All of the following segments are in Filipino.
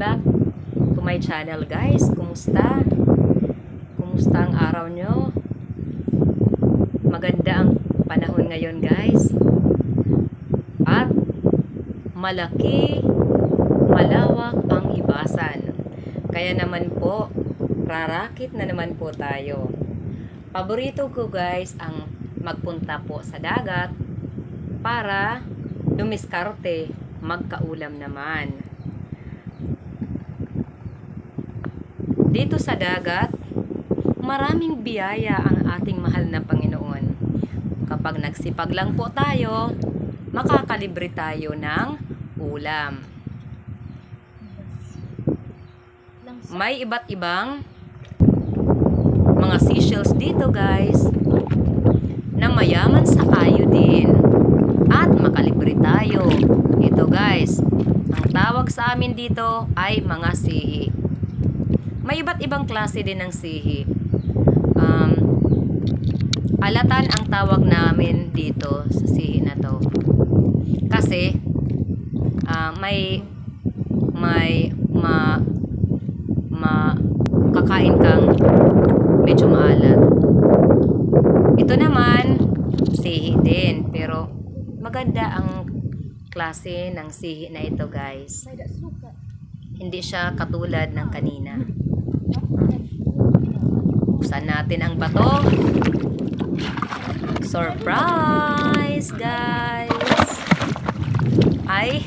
back to my channel guys. Kumusta? Kumusta ang araw nyo? Maganda ang panahon ngayon guys. At malaki, malawak ang hibasan. Kaya naman po, rarakit na naman po tayo. Paborito ko guys ang magpunta po sa dagat para dumiskarte, magkaulam naman. Dito sa dagat, maraming biyaya ang ating mahal na Panginoon. Kapag nagsipag lang po tayo, makakalibre tayo ng ulam. May iba't ibang mga seashells dito guys na mayaman sa iodine at makalibre tayo. Ito guys, ang tawag sa amin dito ay mga sihi. May iba't ibang klase din ng sihi. Alatan ang tawag namin dito sa sihi na to. Kasi kakain kang medyo maalat. Ito naman sihi din, pero maganda ang klase ng sihi na ito guys. Hindi siya katulad ng kanina. Buksan natin ang bato. Surprise guys! Ay!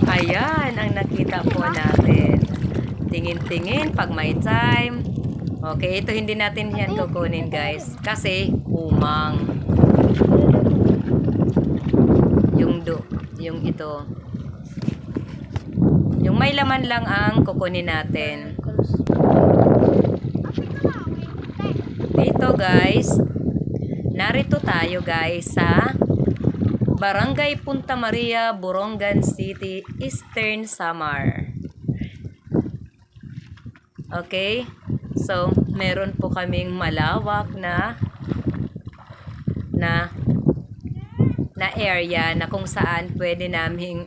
Ayan ang nakita po natin. Tingin-tingin pag may time. Okay, ito hindi natin yan kukunin guys. Kasi umang. Yung ito. Yung may laman lang ang kukunin natin. Dito guys, narito tayo guys sa Barangay Punta Maria, Borongan City, Eastern Samar. Okay? So, meron po kaming malawak na area na kung saan pwede naming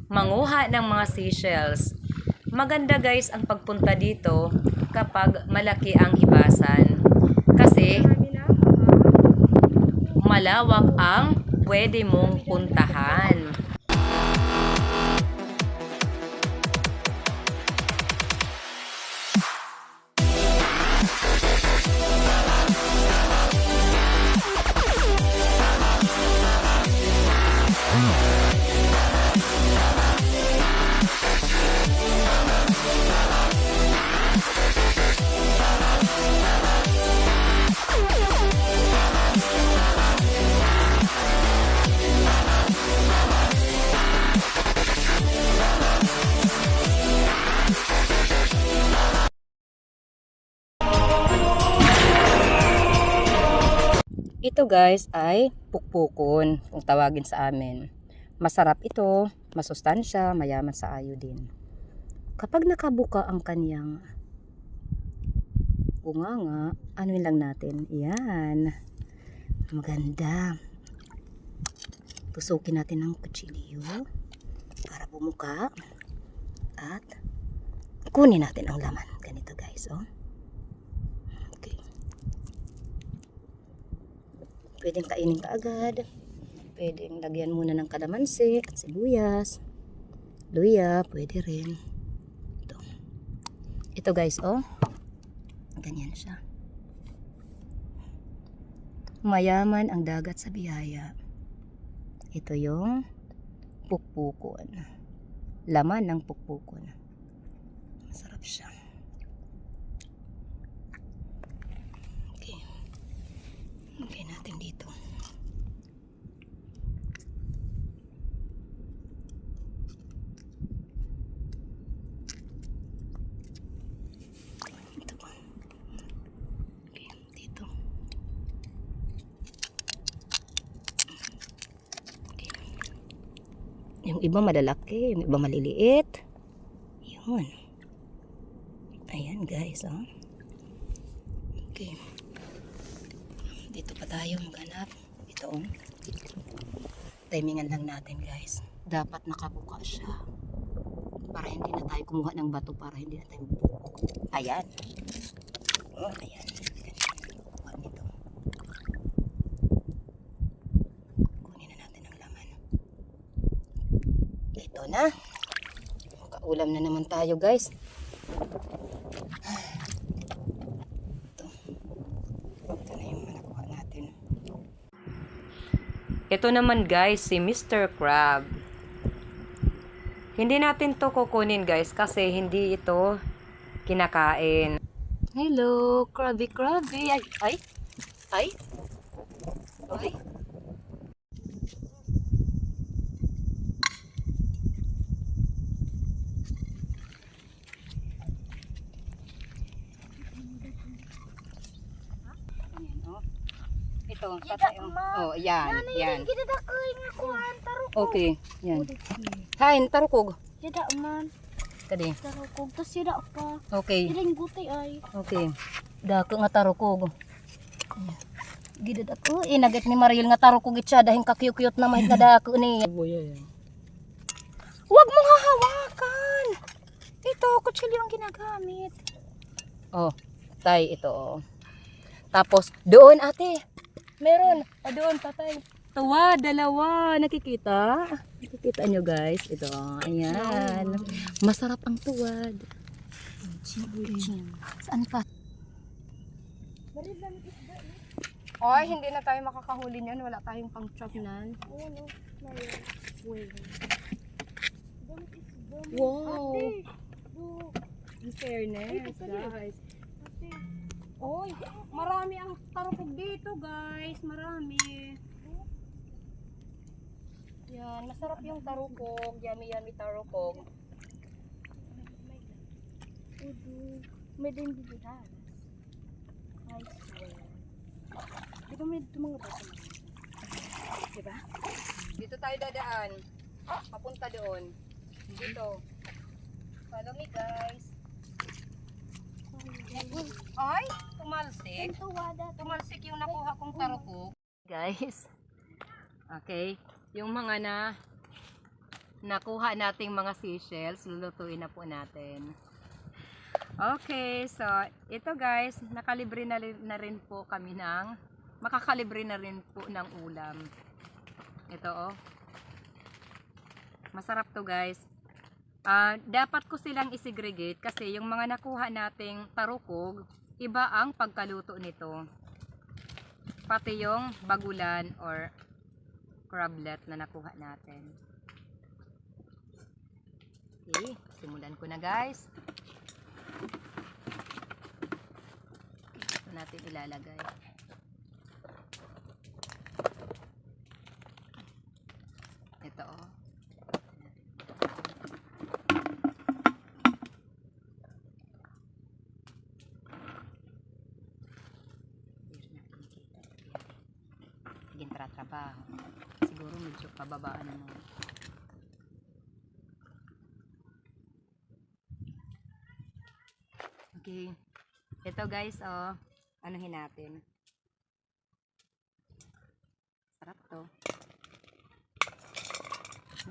manguha ng mga seashells. Maganda guys ang pagpunta dito kapag malaki ang hibasan. Kasi malawak ang pwede mong puntahan. Ito guys ay pukpukon kung tawagin sa amin. Masarap ito, masustansya, mayaman sa iodine. Kapag nakabuka ang kaniyang bunganga, anuin lang natin. Yan. Maganda. Tusukin natin ng kutsilyo para bumuka. At kunin natin ang laman. Ganito guys, oh. Pwedeng kainin ka agad. Pwedeng lagyan muna ng kalamansi at sibuyas. Luya, pwede rin. Ito guys, oh. Ganyan siya. Mayaman ang dagat sa biyaya. Ito yung pukpukon. Laman ng pukpukon. Masarap siya. Okay natin dito. Ito pa. Okay, dito. Okay. Yung iba malalaki, yung iba maliliit. Yun. Ayan guys, oh. Okay. Dito pa tayo maghanap. Ito oh. Timingan lang natin guys. Dapat nakabuka siya. para hindi na tayo kumuha ng bato, para hindi na tayo ayan. Oh, ayan. Kuha nito. Kunin na natin ang laman. Ito na. Makaulam na naman tayo, guys. Ito na yung nakuha natin. Ito naman, guys, si Mr. Crab. Hindi natin to kukunin, guys, kasi hindi ito kinakain. Hello, Krabby Krabby. Ay, ay, ay, ay. Ito, tatay. Oh, yan, yan. Okay, yan. Hain, tarukog. Tidak man. Kadi. Tarukog to sida pa. Okay. Iring gutay ay. Okay. Dako nga tarukog. Gidad ako. Inagat ni Mariel nga tarukog itsa dahil kakiyot-kiyot na mahit na dako ni. Huwag mong hahawakan. Ito, kutsilyo ang ginagamit. Oh, tay, ito oh. Tapos, doon ate. Meron. Doon, tatay. Tuwa, dalawa. Nakikita? Nakikita nyo guys. Ito, ayan. Masarap ang tuwad. Saan pa? Oy, hindi na tayo makakahuli niyan. Wala tayong pang-trap nan. Wow. In fairness, guys. Oy, marami ang tarukog dito, guys. Marami. Yan, masarap yung tarukog. Yummy, yummy tarukog. May din bibihan. I swear. Dito may mga bata. Diba? Dito tayo dadaan. Papunta doon. Dito. Follow me, guys. Ay, tumalsik. Tumalsik yung nakuha kong tarukog. Guys. Okay. Yung mga nakuha nating mga seashells, lulutuin na po natin. Okay, so ito guys, nakalibre na rin po kami makakalibre na rin po ng ulam. Ito oh. Masarap to guys. Dapat ko silang isegregate kasi yung mga nakuha nating tarukog, iba ang pagkaluto nito. Pati yung bagulan or crablet na nakuha natin. Okay, simulan ko na guys. Ito natin ilalagay. Ito oh. Trabaho. Siguro medyo pababaan mo. Okay. Ito guys, oh. Anuhin natin. Sarap to.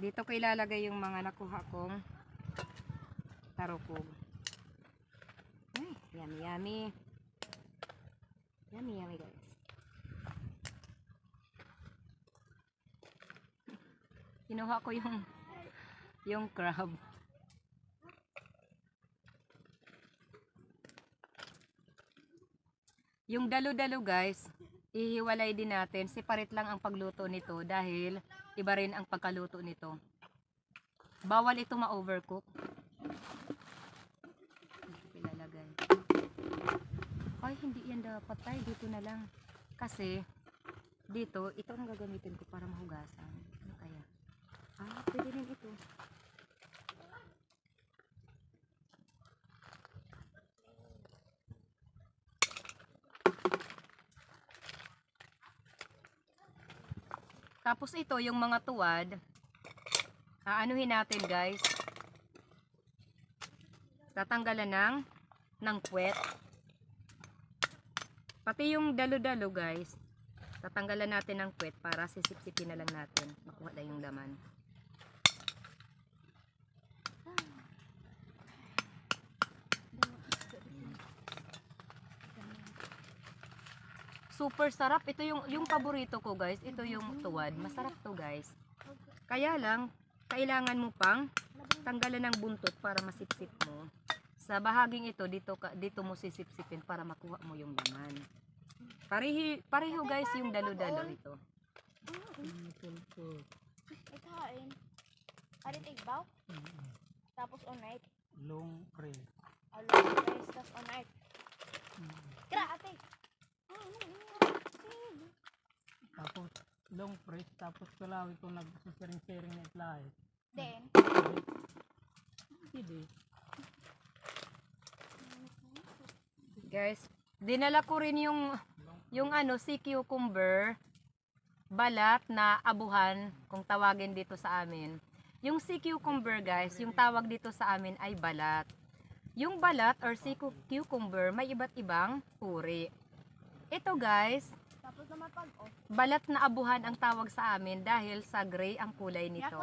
Dito ko ilalagay yung mga nakuha kong tarukog. Ay, yummy, yummy. Yummy, yummy guys. Kinuha ko yung crab. Yung dalo-dalo guys, ihiwalay din natin. Separate lang ang pagluto nito dahil iba rin ang pagkaluto nito. Bawal ito ma-overcook. Ilalagay. Ay, hindi yan dapat tayo. Dito na lang. Kasi, dito, ito ang gagamitin ko para mahugasan. Ano kaya? Pwede rin ito. Tapos ito, yung mga tuwad, aanuhin natin guys. Tatanggalan ng puwet. Pati yung dalo-dalo guys, tatanggalan natin ng puwet para sisip-sipin na lang natin. Makuha na yung laman. Super sarap. Ito yung paborito ko, guys. Ito yung tuwad. Masarap to, guys. Kaya lang, kailangan mo pang tanggalan ng buntot para masipsip mo. Sa bahaging ito, dito mo sisipsipin para makuha mo yung laman. Pareho guys yung dalo-dalo ito. Ikain. Ari tigbaw. Tapos on night. Long pre. Along guys, tapos on night. Kira ate. Tapos long press. Tapos kalawi ko nagsisaring-saring na itlay. Then, Hindi. Guys, dinala ko rin yung sea cucumber balat na abuhan kung tawagin dito sa amin. Yung sea cucumber guys, yung tawag dito sa amin ay balat. Yung balat or sea cucumber may iba't ibang uri. Ito guys, tapos naman pag off. balat na abuhan ang tawag sa amin dahil sa gray ang kulay nito.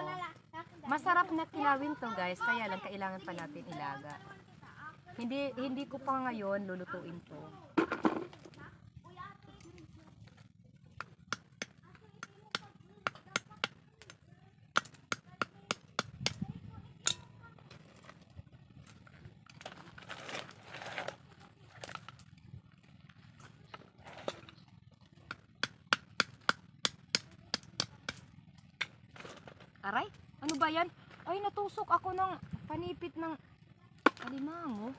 Masarap na kilawin to guys, kaya lang kailangan pa natin ilaga. Hindi ko pa ngayon lulutuin to. Aray, ano ba yan? Ay, natusok ako ng panipit ng alimango.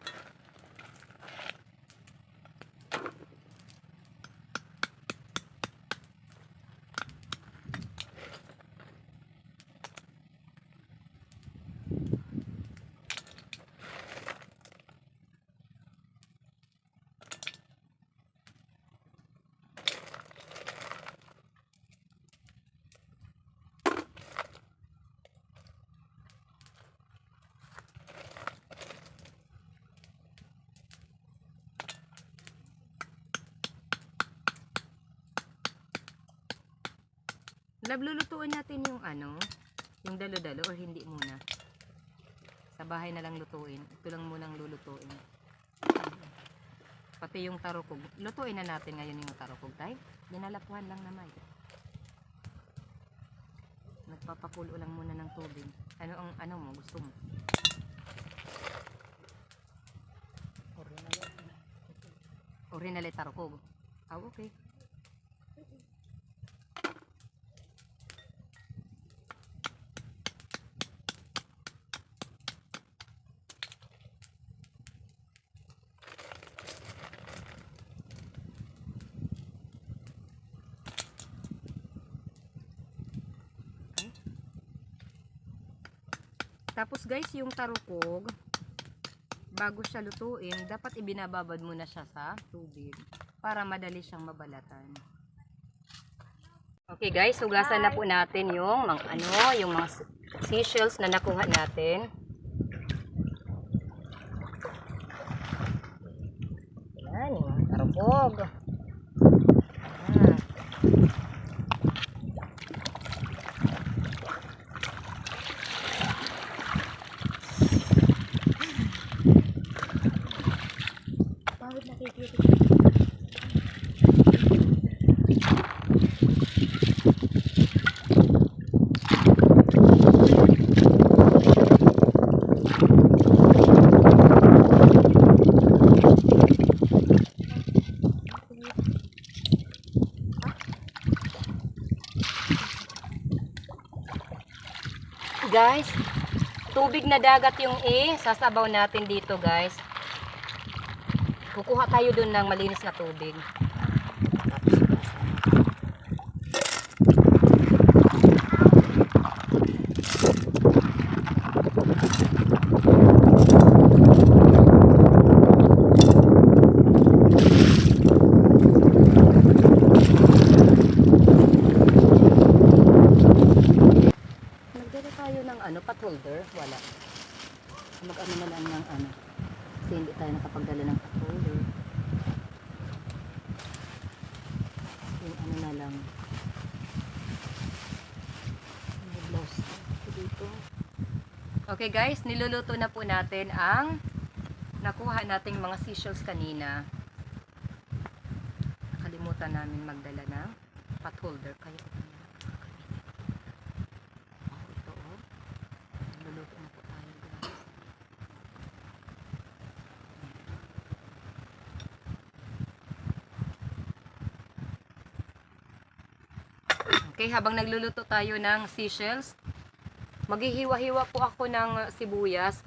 Lulutuin natin yung dalo-dalo or hindi muna. Sa bahay na lang lutuin. Ito lang munang lulutuin. Pati yung tarukog. Lutuin na natin ngayon yung tarukog. Tay, dinalapuhan lang naman. Nagpapakulo lang muna ng tubig. Ano mo? Gusto mo? Original tarukog. Ah, okay. Tapos guys, yung tarukog, bago siya lutuin, dapat ibinababad muna siya sa tubig para madali siyang mabalatan. Okay guys, hugasan na po natin yung mga seashells na nakuha natin. Yan, yung mga tarukog. Bakit nakikita? Guys, tubig na dagat yung sasabaw natin dito guys. Kukuha tayo dun ng malinis na tubig. Nagdala tayo ng pot holder? Wala. Mag-ano na lang ng kasi hindi tayo nakapagdala ng pot holder. Yung na lang. May blouse dito. Okay guys, niluluto na po natin ang nakuha nating mga seashells kanina. Nakalimutan nakalimutan namin magdala ng pot holder. Kaya ito na lang. Oh, ito oh. Luluto na po tayo guys. Okay, habang nagluluto tayo ng seashells, maghihiwa-hiwa po ako ng sibuyas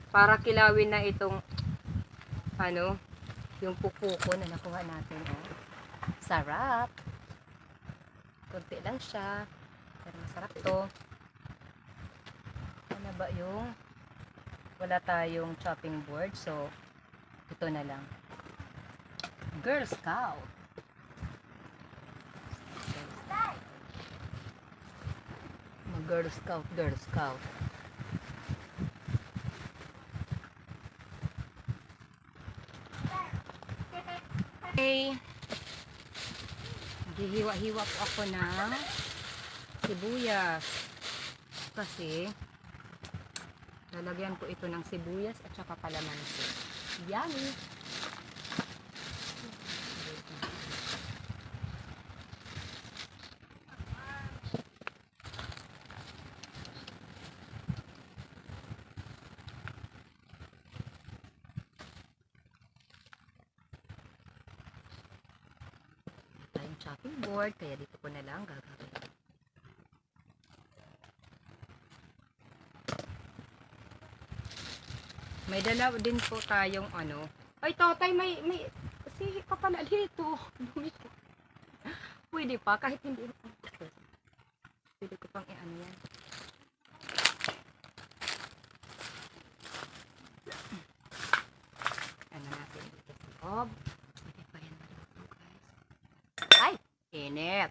para kilawin na itong ano, yung pupuko na nakuha natin. Oh. Sarap! Kunti lang siya. Pero masarap to. Ano ba yung wala tayong chopping board, so ito na lang. Girl Scout! Girl Scout, Girl Scout. Okay. Hihiwa-hiwa po ako ng sibuyas. Kasi lalagyan ko ito ng sibuyas at saka kalamansi. Yummy! Tayong chopping board, kaya dito ko na lang gagawin. May dala din po tayong ano. Ay, tatay, may sihi ka pala dito. Dito. Pwede pa, kahit hindi. Pwede ko pang i-ano yan. Ano natin dito sa loob. Pwede pa yan maluto, guys. Ay! Init!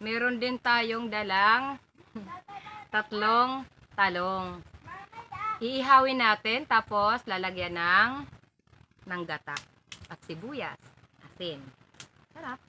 Meron din tayong dalang tatlong talong. Iihawin natin, tapos lalagyan ng gata at sibuyas, asin. Sarap.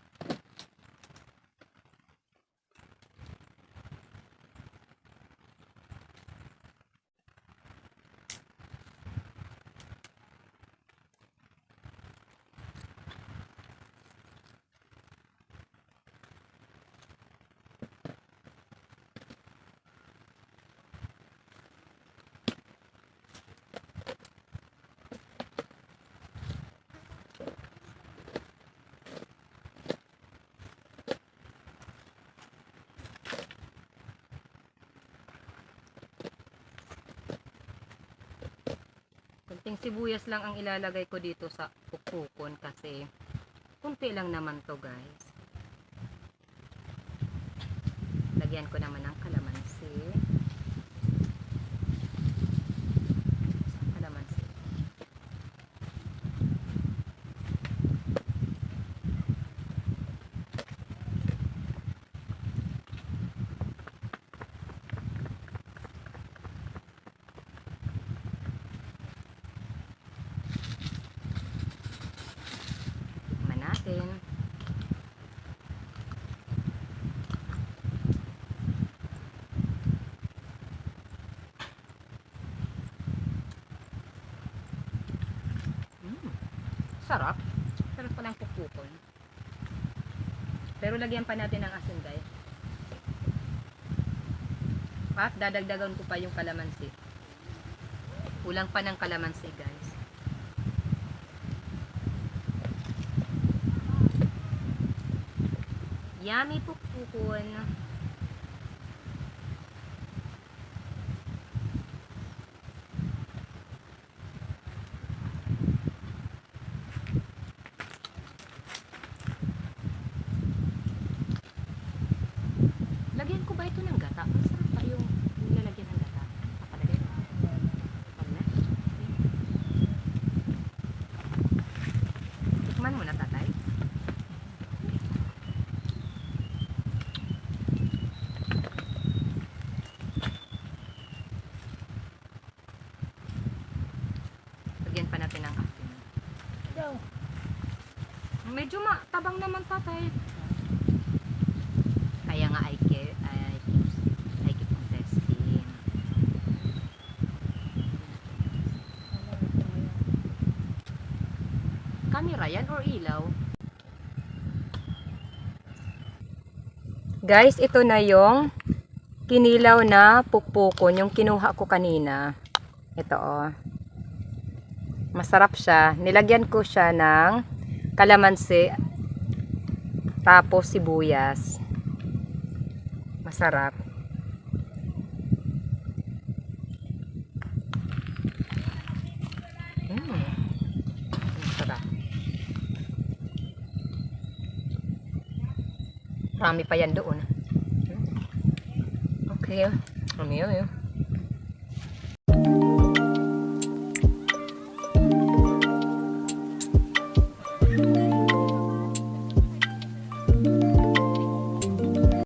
Kunting sibuyas lang ang ilalagay ko dito sa pukpukon kasi kunti lang naman to, guys. Lagyan ko naman ng kalamansi. Kalamansi. Tikman natin. Sarap. Sarap pa ng pukpukon. Pero lagyan pa natin ng asin, guys. At dadagdagan ko pa yung kalamansi. Kulang pa ng kalamansi, guys. Yummy pukpukon. Lagyan ko ba ito ng gata? Masarap ba yung nilalagyan ng gata? Papalagay ko. Wag na. Tikman mo na, tatay. Lagyan pa natin ng asin. Medyo matabang naman, tatay. Kaya nga I keep on testing. Camera yan or ilaw? Guys, ito na yung kinilaw na pukpukon, yung kinuha ko kanina. Ito oh. Masarap siya. Nilagyan ko siya ng kalamansi tapos sibuyas. Masarap. Masarap. Marami pa yan doon. Okay. Ano yun?